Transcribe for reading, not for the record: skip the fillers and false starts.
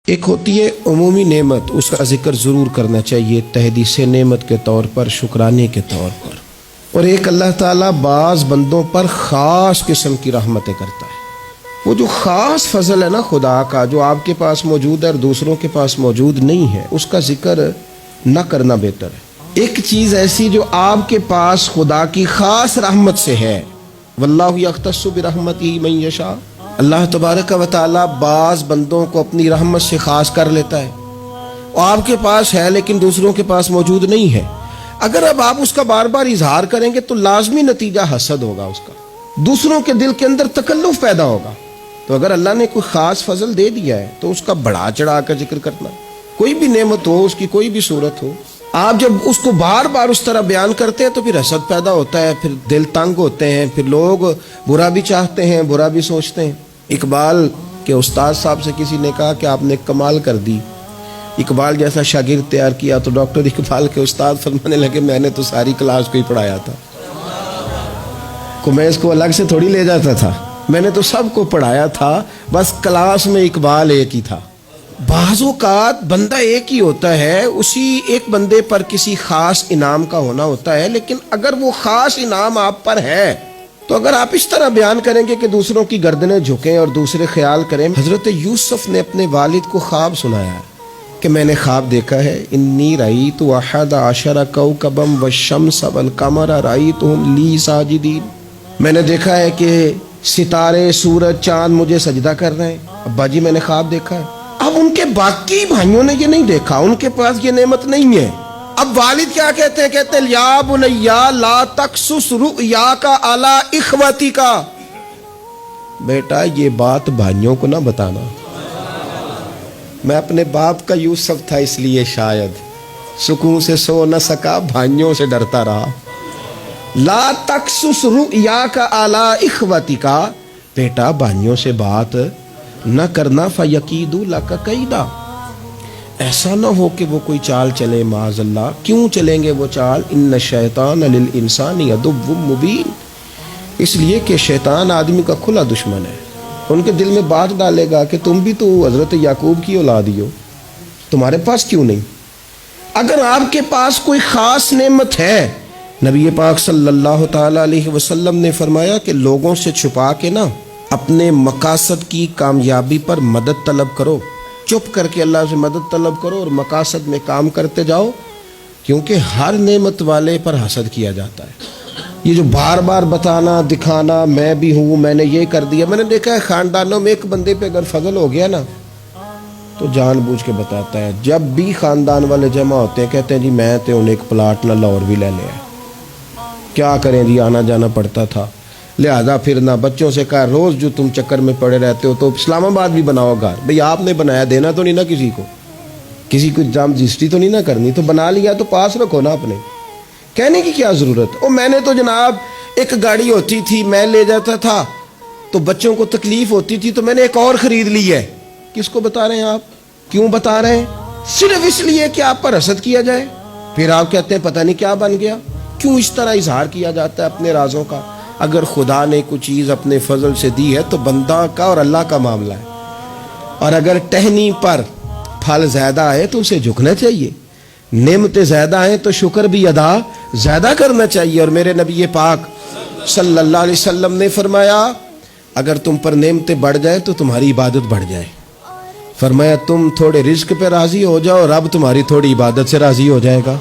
ایک ہوتی ہے عمومی نعمت، اس کا ذکر ضرور کرنا چاہیے تحدیث نعمت کے طور پر، شکرانے کے طور پر، اور ایک اللہ تعالیٰ بعض بندوں پر خاص قسم کی رحمتیں کرتا ہے۔ وہ جو خاص فضل ہے نا خدا کا، جو آپ کے پاس موجود ہے اور دوسروں کے پاس موجود نہیں ہے، اس کا ذکر نہ کرنا بہتر ہے۔ ایک چیز ایسی جو آپ کے پاس خدا کی خاص رحمت سے ہے، واللہ یختص برحمتہ من یشاء، اللہ تبارک و تعالیٰ بعض بندوں کو اپنی رحمت سے خاص کر لیتا ہے، اور آپ کے پاس ہے لیکن دوسروں کے پاس موجود نہیں ہے۔ اگر اب آپ اس کا بار بار اظہار کریں گے تو لازمی نتیجہ حسد ہوگا، اس کا دوسروں کے دل کے اندر تکلف پیدا ہوگا۔ تو اگر اللہ نے کوئی خاص فضل دے دیا ہے تو اس کا بڑھا چڑھا کر ذکر کرنا، کوئی بھی نعمت ہو، اس کی کوئی بھی صورت ہو، آپ جب اس کو بار بار اس طرح بیان کرتے ہیں تو پھر حسد پیدا ہوتا ہے، پھر دل تنگ ہوتے ہیں، پھر لوگ برا بھی چاہتے ہیں، برا بھی سوچتے ہیں۔ اقبال کے استاد صاحب سے کسی نے کہا کہ آپ نے کمال کر دی، اقبال جیسا شاگرد تیار کیا، تو ڈاکٹر اقبال کے استاد فرمانے لگے میں نے تو ساری کلاس کو ہی پڑھایا تھا، میں اس کو الگ سے تھوڑی لے جاتا تھا، میں نے تو سب کو پڑھایا تھا، بس کلاس میں اقبال ایک ہی تھا۔ بعض اوقات بندہ ایک ہی ہوتا ہے، اسی ایک بندے پر کسی خاص انعام کا ہونا ہوتا ہے، لیکن اگر وہ خاص انعام آپ پر ہے تو اگر آپ اس طرح بیان کریں گے کہ دوسروں کی گردنیں جھکیں اور دوسرے خیال کریں۔ حضرت یوسف نے اپنے والد کو خواب سنایا ہے کہ میں نے خواب دیکھا ہے، انی رأیت احد عشر کوکبا والشمس والقمر رأیتهم لی ساجدین، میں نے دیکھا ہے کہ ستارے، سورج، چاند مجھے سجدہ کر رہے ہیں، ابا جی میں نے خواب دیکھا ہے۔ اب ان کے باقی بھائیوں نے یہ نہیں دیکھا، ان کے پاس یہ نعمت نہیں ہے۔ اب والد کیا کہتے ہیں؟ کہتے ہیں یا بنیا لا تقصص رؤیاک علی اخوتک، بیٹا یہ بات بھائیوں کو نہ بتانا۔ میں اپنے باپ کا یوسف تھا، اس لیے شاید سکون سے سو نہ سکا، بھائیوں سے ڈرتا رہا۔ لا تقصص رؤیاک علی اخوتک، بیٹا بھائیوں سے بات نہ کرنا، فیکیدوا لک کیدا، ایسا نہ ہو کہ وہ کوئی چال چلے، معاذ اللہ۔ کیوں چلیں گے وہ چال؟ ان الشیطان للانسان عدو مبین، اس لیے کہ شیطان آدمی کا کھلا دشمن ہے، ان کے دل میں بات ڈالے گا کہ تم بھی تو حضرت یعقوب کی اولاد ہی ہو، تمہارے پاس کیوں نہیں؟ اگر آپ کے پاس کوئی خاص نعمت ہے، نبی پاک صلی اللہ تعالی علیہ وسلم نے فرمایا کہ لوگوں سے چھپا کے نا اپنے مقاصد کی کامیابی پر مدد طلب کرو، چپ کر کے اللہ سے مدد طلب کرو اور مقاصد میں کام کرتے جاؤ، کیونکہ ہر نعمت والے پر حسد کیا جاتا ہے۔ یہ جو بار بار بتانا، دکھانا، میں بھی ہوں، میں نے یہ کر دیا، میں نے دیکھا ہے خاندانوں میں ایک بندے پہ اگر فضل ہو گیا نا تو جان بوجھ کے بتاتا ہے، جب بھی خاندان والے جمع ہوتے ہیں کہتے ہیں جی میں تو انہیں ایک پلاٹ نہ لاہور بھی لے لیا، کیا کریں جی آنا جانا پڑتا تھا، لہذا پھرنا، بچوں سے کہا روز جو تم چکر میں پڑے رہتے ہو تو اسلام آباد بھی بناؤ گھر، بھئی آپ نے بنایا، دینا تو نہیں نا کسی کو جام رجسٹری تو نہیں نہ کرنی، تو بنا لیا تو پاس رکھو نا اپنے، کہنے کی کیا ضرورت؟ میں نے تو جناب ایک گاڑی ہوتی تھی میں لے جاتا تھا تو بچوں کو تکلیف ہوتی تھی تو میں نے ایک اور خرید لی ہے۔ کس کو بتا رہے ہیں آپ؟ کیوں بتا رہے ہیں؟ صرف اس لیے کہ آپ پر حسد کیا جائے، پھر آپ کہتے ہیں پتہ نہیں کیا بن گیا۔ کیوں اس طرح اظہار کیا جاتا ہے اپنے رازوں کا؟ اگر خدا نے کوئی چیز اپنے فضل سے دی ہے تو بندہ کا اور اللہ کا معاملہ ہے، اور اگر ٹہنی پر پھل زیادہ آئے تو اسے جھکنا چاہیے، نعمتیں زیادہ آئیں تو شکر بھی ادا زیادہ کرنا چاہیے۔ اور میرے نبی پاک صلی اللہ علیہ وسلم نے فرمایا اگر تم پر نعمتیں بڑھ جائیں تو تمہاری عبادت بڑھ جائے، فرمایا تم تھوڑے رزق پہ راضی ہو جاؤ، رب تمہاری تھوڑی عبادت سے راضی ہو جائے گا۔